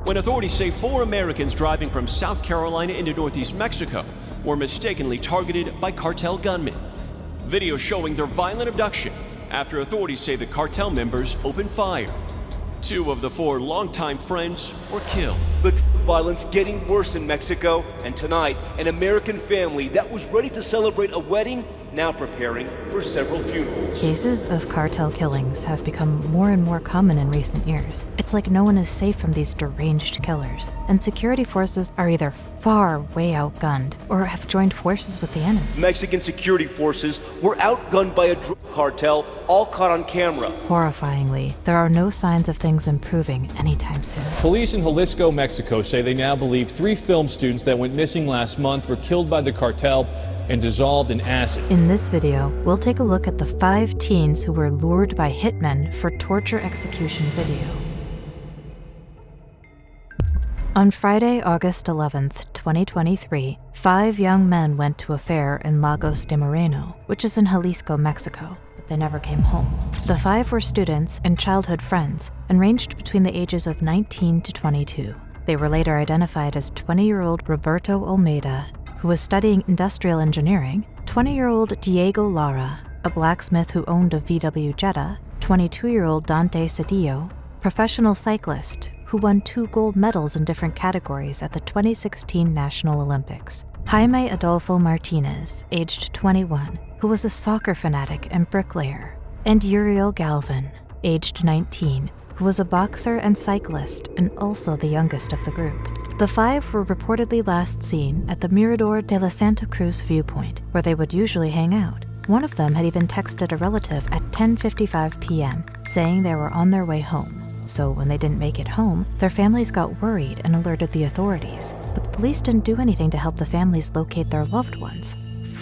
when authorities say 4 Americans driving from South Carolina into northeast Mexico were mistakenly targeted by cartel gunmen. Video showing their violent abduction after authorities say the cartel members opened fire. 2 of the 4 longtime friends were killed. The violence getting worse in Mexico, and tonight, an American family that was ready to celebrate a wedding now preparing for several funerals. Cases of cartel killings have become more and more common in recent years. It's like no one is safe from these deranged killers, and security forces are either far way outgunned or have joined forces with the enemy. Mexican security forces were outgunned by a drug cartel, all caught on camera. Horrifyingly, there are no signs of things improving anytime soon. Police in Jalisco, Mexico say they now believe 3 film students that went missing last month were killed by the cartel and dissolved in acid. In this video, we'll take a look at the 5 teens who were lured by hitmen for torture execution video. On Friday, August 11th, 2023, 5 young men went to a fair in Lagos de Moreno, which is in Jalisco, Mexico, but they never came home. The 5 were students and childhood friends and ranged between the ages of 19 to 22. They were later identified as 20-year-old Roberto Almeida, who was studying industrial engineering, 20-year-old Diego Lara, a blacksmith who owned a VW Jetta, 22-year-old Dante Cedillo, professional cyclist who won 2 gold medals in different categories at the 2016 National Olympics, Jaime Adolfo Martinez, aged 21, who was a soccer fanatic and bricklayer, and Uriel Galvin, aged 19, who was a boxer and cyclist and also the youngest of the group. The 5 were reportedly last seen at the Mirador de la Santa Cruz viewpoint, where they would usually hang out. One of them had even texted a relative at 10:55 p.m., saying they were on their way home. So when they didn't make it home, their families got worried and alerted the authorities. But the police didn't do anything to help the families locate their loved ones.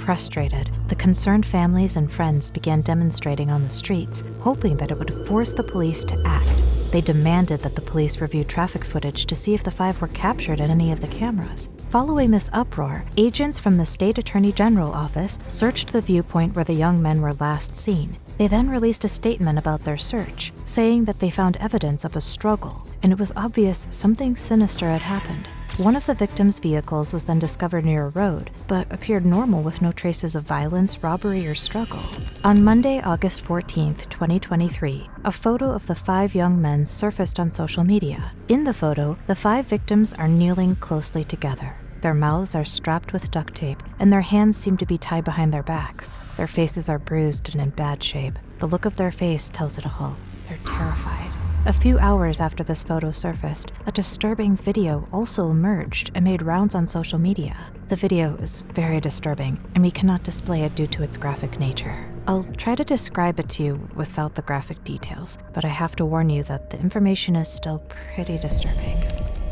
Frustrated, the concerned families and friends began demonstrating on the streets, hoping that it would force the police to act. They demanded that the police review traffic footage to see if the 5 were captured in any of the cameras. Following this uproar, agents from the State Attorney General office searched the viewpoint where the young men were last seen. They then released a statement about their search, saying that they found evidence of a struggle, and it was obvious something sinister had happened. One of the victims' vehicles was then discovered near a road, but appeared normal with no traces of violence, robbery, or struggle. On Monday, August 14th, 2023, a photo of the 5 young men surfaced on social media. In the photo, the 5 victims are kneeling closely together. Their mouths are strapped with duct tape, and their hands seem to be tied behind their backs. Their faces are bruised and in bad shape. The look of their face tells it all. They're terrified. A few hours after this photo surfaced, a disturbing video also emerged and made rounds on social media. The video is very disturbing, and we cannot display it due to its graphic nature. I'll try to describe it to you without the graphic details, but I have to warn you that the information is still pretty disturbing.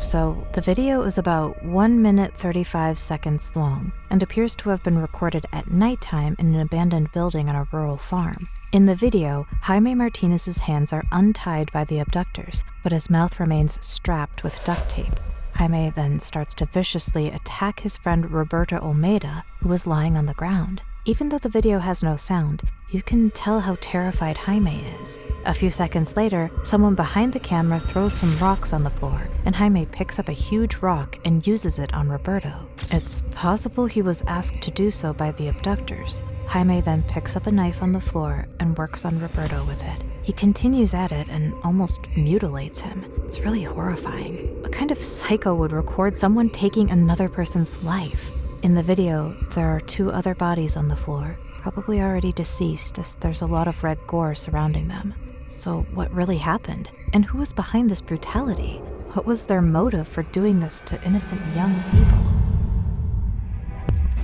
So, the video is about 1 minute 35 seconds long and appears to have been recorded at nighttime in an abandoned building on a rural farm. In the video, Jaime Martinez's hands are untied by the abductors, but his mouth remains strapped with duct tape. Jaime then starts to viciously attack his friend Roberto Almeida, who is lying on the ground. Even though the video has no sound, you can tell how terrified Jaime is. A few seconds later, someone behind the camera throws some rocks on the floor, and Jaime picks up a huge rock and uses it on Roberto. It's possible he was asked to do so by the abductors. Jaime then picks up a knife on the floor and works on Roberto with it. He continues at it and almost mutilates him. It's really horrifying. What kind of psycho would record someone taking another person's life? In the video, there are 2 other bodies on the floor, probably already deceased as there's a lot of red gore surrounding them. So what really happened? And who was behind this brutality? What was their motive for doing this to innocent young people?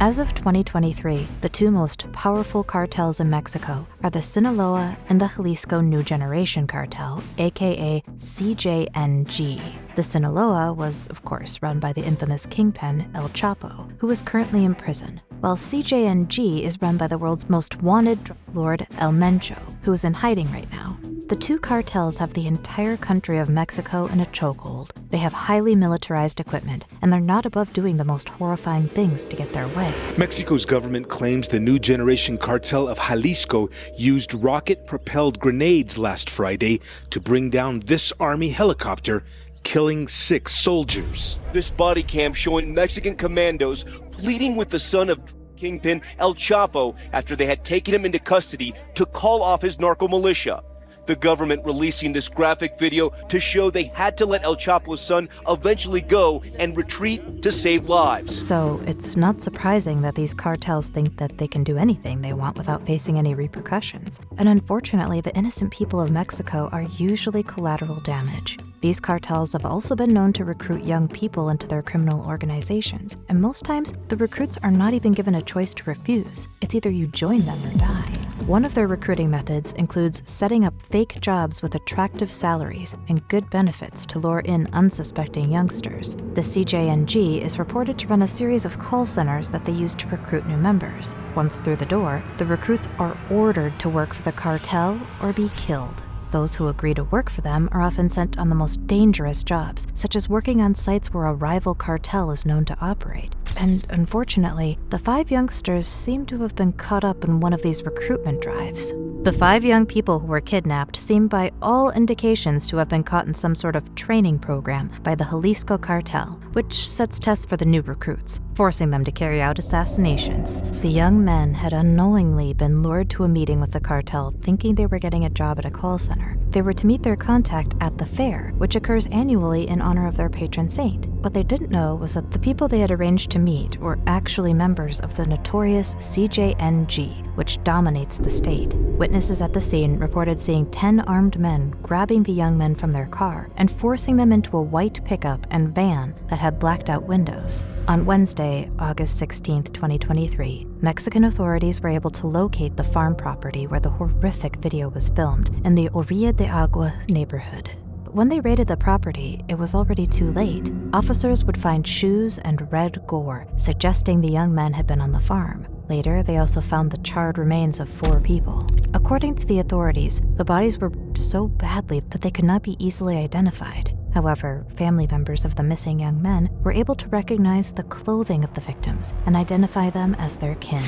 As of 2023, the 2 most powerful cartels in Mexico are the Sinaloa and the Jalisco New Generation Cartel, aka CJNG. The Sinaloa was, of course, run by the infamous kingpin El Chapo, who is currently in prison, while CJNG is run by the world's most wanted drug lord El Mencho, who is in hiding right now. The 2 cartels have the entire country of Mexico in a chokehold. They have highly militarized equipment, and they're not above doing the most horrifying things to get their way. Mexico's government claims the New Generation Cartel of Jalisco used rocket-propelled grenades last Friday to bring down this army helicopter killing 6 soldiers. This body cam showing Mexican commandos pleading with the son of Kingpin El Chapo after they had taken him into custody to call off his narco militia. The government releasing this graphic video to show they had to let El Chapo's son eventually go and retreat to save lives. So it's not surprising that these cartels think that they can do anything they want without facing any repercussions. And unfortunately, the innocent people of Mexico are usually collateral damage. These cartels have also been known to recruit young people into their criminal organizations, and most times, the recruits are not even given a choice to refuse. It's either you join them or die. One of their recruiting methods includes setting up fake jobs with attractive salaries and good benefits to lure in unsuspecting youngsters. The CJNG is reported to run a series of call centers that they use to recruit new members. Once through the door, the recruits are ordered to work for the cartel or be killed. Those who agree to work for them are often sent on the most dangerous jobs, such as working on sites where a rival cartel is known to operate. And unfortunately, the 5 youngsters seem to have been caught up in one of these recruitment drives. The 5 young people who were kidnapped seem by all indications to have been caught in some sort of training program by the Jalisco cartel, which sets tests for the new recruits, forcing them to carry out assassinations. The young men had unknowingly been lured to a meeting with the cartel thinking they were getting a job at a call center. They were to meet their contact at the fair, which occurs annually in honor of their patron saint. What they didn't know was that the people they had arranged to meet were actually members of the notorious CJNG, which dominates the state. Witnesses at the scene reported seeing 10 armed men grabbing the young men from their car and forcing them into a white pickup and van that had blacked out windows. On Wednesday, August 16, 2023, Mexican authorities were able to locate the farm property where the horrific video was filmed in the Orilla de Agua neighborhood. When they raided the property, it was already too late. Officers would find shoes and red gore, suggesting the young men had been on the farm. Later, they also found the charred remains of 4 people. According to the authorities, the bodies were so badly that they could not be easily identified. However, family members of the missing young men were able to recognize the clothing of the victims and identify them as their kin.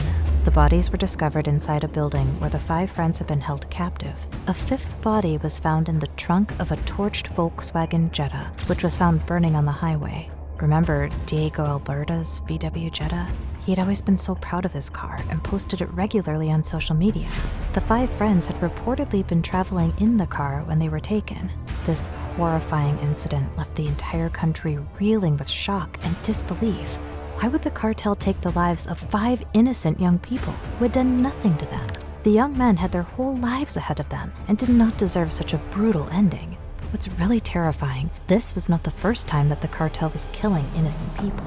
The bodies were discovered inside a building where the 5 friends had been held captive. A 5th body was found in the trunk of a torched Volkswagen Jetta, which was found burning on the highway. Remember Diego Alberta's VW Jetta? He had always been so proud of his car and posted it regularly on social media. The 5 friends had reportedly been traveling in the car when they were taken. This horrifying incident left the entire country reeling with shock and disbelief. Why would the cartel take the lives of 5 innocent young people who had done nothing to them? The young men had their whole lives ahead of them and did not deserve such a brutal ending. What's really terrifying, this was not the first time that the cartel was killing innocent people.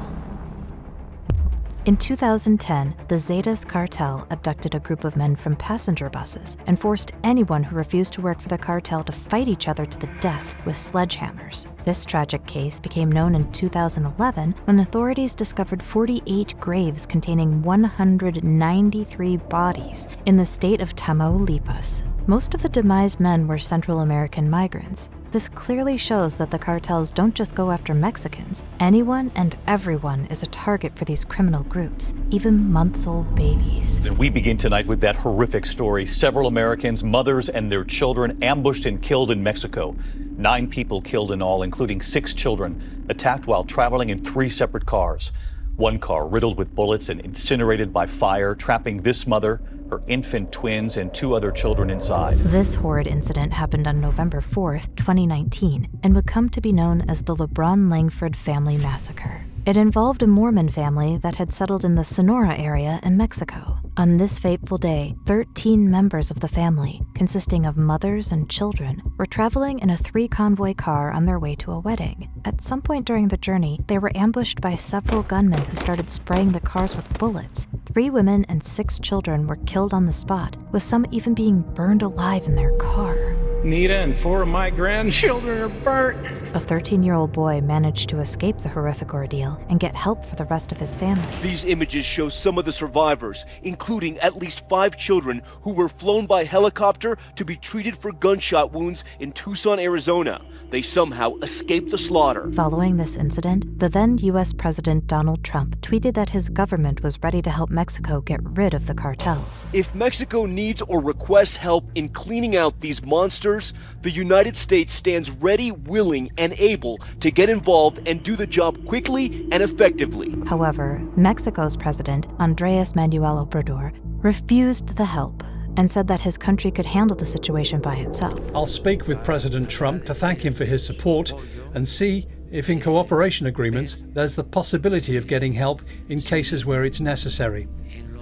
In 2010, the Zetas cartel abducted a group of men from passenger buses and forced anyone who refused to work for the cartel to fight each other to the death with sledgehammers. This tragic case became known in 2011 when authorities discovered 48 graves containing 193 bodies in the state of Tamaulipas. Most of the demised men were Central American migrants. This clearly shows that the cartels don't just go after Mexicans. Anyone and everyone is a target for these criminal groups, even months-old babies. And we begin tonight with that horrific story. Several Americans, mothers and their children, ambushed and killed in Mexico. 9 people killed in all, including 6 children, attacked while traveling in 3 separate cars. One car riddled with bullets and incinerated by fire, trapping this mother, her infant twins, and 2 other children inside. This horrid incident happened on November 4th, 2019, and would come to be known as the LeBron Langford Family Massacre. It involved a Mormon family that had settled in the Sonora area in Mexico. On this fateful day, 13 members of the family, consisting of mothers and children, were traveling in a 3-convoy car on their way to a wedding. At some point during the journey, they were ambushed by several gunmen who started spraying the cars with bullets. 3 women and 6 children were killed on the spot, with some even being burned alive in their car. Nita and 4 of my grandchildren are burnt. A 13-year-old boy managed to escape the horrific ordeal and get help for the rest of his family. These images show some of the survivors, including at least 5 children who were flown by helicopter to be treated for gunshot wounds in Tucson, Arizona. They somehow escaped the slaughter. Following this incident, the then U.S. President Donald Trump tweeted that his government was ready to help Mexico get rid of the cartels. If Mexico needs or requests help in cleaning out these monsters, senators, the United States stands ready, willing, and able to get involved and do the job quickly and effectively. However, Mexico's president, Andrés Manuel Obrador, refused the help and said that his country could handle the situation by itself. I'll speak with President Trump to thank him for his support and see if in cooperation agreements there's the possibility of getting help in cases where it's necessary.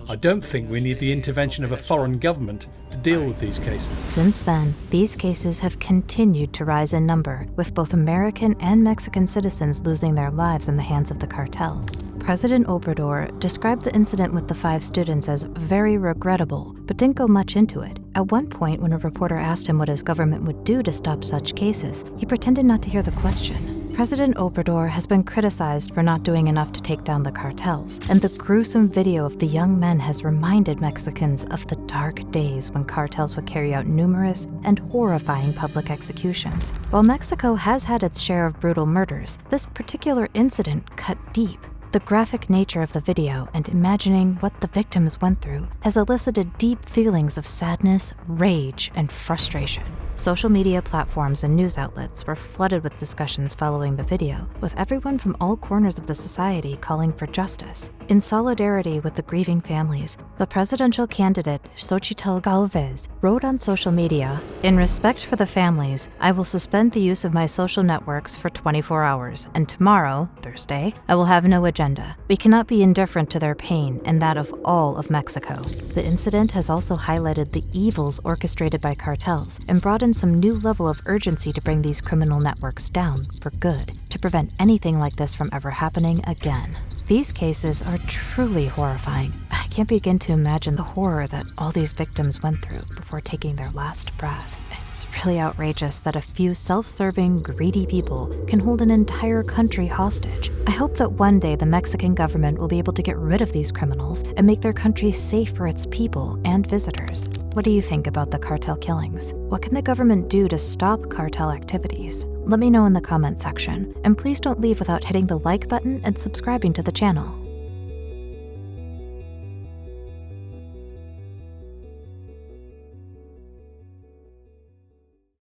I don't think we need the intervention of a foreign government to deal with these cases. Since then, these cases have continued to rise in number, with both American and Mexican citizens losing their lives in the hands of the cartels. President Obrador described the incident with the 5 students as very regrettable, but didn't go much into it. At one point, when a reporter asked him what his government would do to stop such cases, he pretended not to hear the question. President Obrador has been criticized for not doing enough to take down the cartels, and the gruesome video of the young men has reminded Mexicans of the dark days when cartels would carry out numerous and horrifying public executions. While Mexico has had its share of brutal murders, this particular incident cut deep. The graphic nature of the video and imagining what the victims went through has elicited deep feelings of sadness, rage, and frustration. Social media platforms and news outlets were flooded with discussions following the video, with everyone from all corners of the society calling for justice. In solidarity with the grieving families, the presidential candidate Xochitl Galvez wrote on social media, "In respect for the families, I will suspend the use of my social networks for 24 hours, and tomorrow, Thursday, I will have no agenda. We cannot be indifferent to their pain and that of all of Mexico." The incident has also highlighted the evils orchestrated by cartels and brought in some new level of urgency to bring these criminal networks down for good, to prevent anything like this from ever happening again. These cases are truly horrifying. I can't begin to imagine the horror that all these victims went through before taking their last breath. It's really outrageous that a few self-serving, greedy people can hold an entire country hostage. I hope that one day the Mexican government will be able to get rid of these criminals and make their country safe for its people and visitors. What do you think about the cartel killings? What can the government do to stop cartel activities? Let me know in the comment section, and please don't leave without hitting the like button and subscribing to the channel.